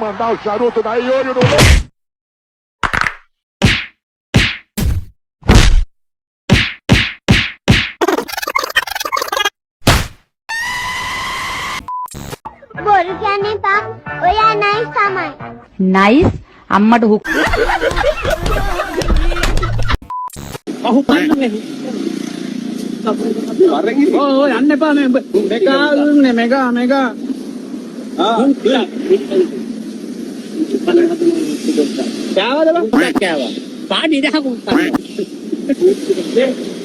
mandar o charuto daí, olho no... බොරු කියන්නේ පා ඔයා නයිස් තමයි. නයිස් අම්මට හුක් අහු පන්නේ ඕ යන්න එපා මේ මෙගා දුන්නේ මෙගා කෑවද බං කෑවා පාඩි ඉදහකු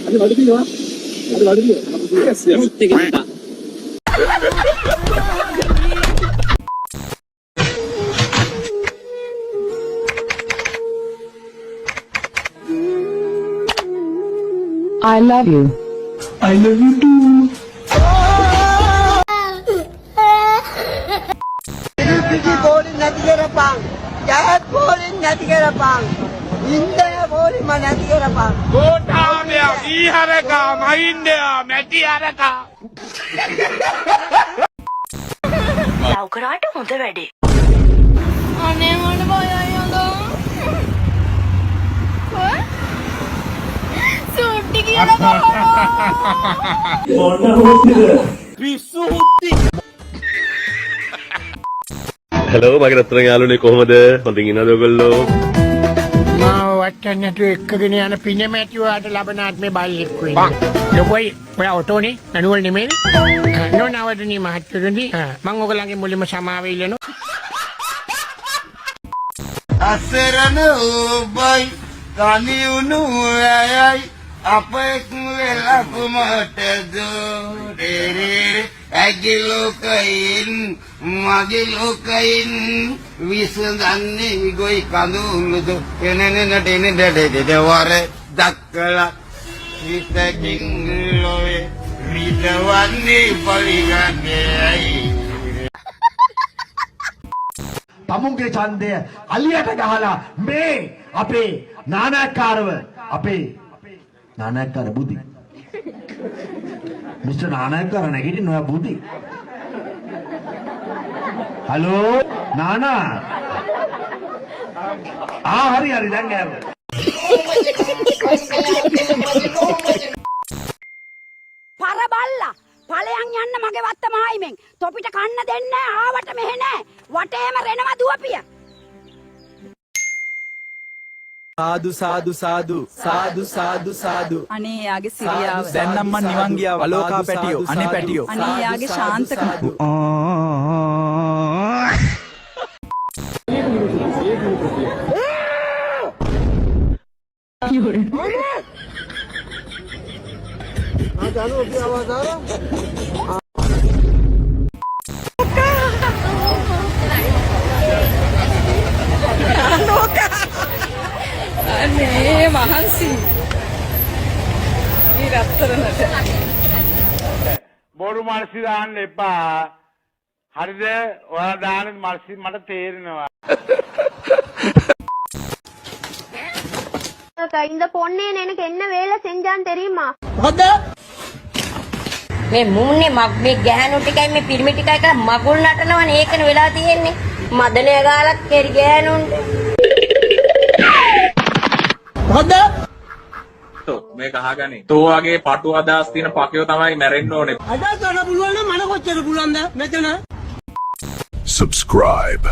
අද වඩිනවා I love you. I love you too. Pigi bowling නැති කරපන්. ජයත් bowling නැති කරපන්. ඉන්දය bowling ම නැති කරපන්. ගෝඨාභය ඊහරකා මහින්දයා මැටි අරකා ලව් කරාට හොඳ වැඩේ. අනේ මට බයයි අදෝ. සුට්ටි කියලා හලෝ මගේ රත්තරන් යාළුවනේ කොහමද? හොඳින් ඉන්නවද ඔයගොල්ලෝ? මාව වට්ටන්න නැතුව එක්කගෙන යන පිනේ මැටිවාට ලබන ආත්මේ බල්ලෙක් වෙන්නේ. ලොකෝයි ඔයා ඔටෝනේ නනුවල් නෙමෙයිනේ. නෝනවදනි මහත්තුරුනි මම ඔයගලගේ මුලින්ම සමාව ඉල්ලනවා. අසරණ ඔබයි තනි වුණු අයයි අපෙක් වෙලා කුමටද රේ ඇගේ ලෝකයින් මගේ ලෝකයින් විසඳන්නේ ගොයි කඳුළුද එනනට එන දෙවර දක්කලා හිතකින් ලෝයේ විදවන්නේ පරිගන්නේ තමුන්ගේ ඡන්දය අලියට ගහලා මේ අපේ නානාකාරව අපේ නානාකාර බුදි මිස්ටර් නානාකාර නැගිටින්න ඔයා බුදි හලෝ නානා හරි දැන් ආවා පරබල්ලා ඵලයන් යන්න මගේ වත්ත මායිමෙන් තොපිට කන්න දෙන්නේ ආවට මෙහෙ නෑ වටේම රෙනවා දුවපිය සාදු අනේ යාගේ සිරියාව දැන් නම් මං නිවන් ගියා අලෝකා පැටියෝ අනේ පැටියෝ අනේ යාගේ ශාන්තකම අනේ මහන්සි ඊ රත්තරනට බොරු මල්සි දාන්න එපා හරිද ඔයාලා දාන මල්සි මට තේරෙනවා இந்த பொண்ணே எனக்கு என்ன வேலை செஞ்சான்னு தெரியுமா? මේ මූන්නේ මේ ගෑනු ටිකයි මේ පිරිමි ටිකයි කියලා මගුල් නටනවනේ ඒකනේ වෙලා තියෙන්නේ. මදනය ගාලක් කෙරි ගෑනුන්ට. මේක අහගනි. තෝ වගේ පටු අදහස් තියෙන පකයෝ තමයි මැරෙන්න ඕනේ. අදා ගන්න පුළුවන් නම් මන කොච්චර පුළුවන්ද මෙතන subscribe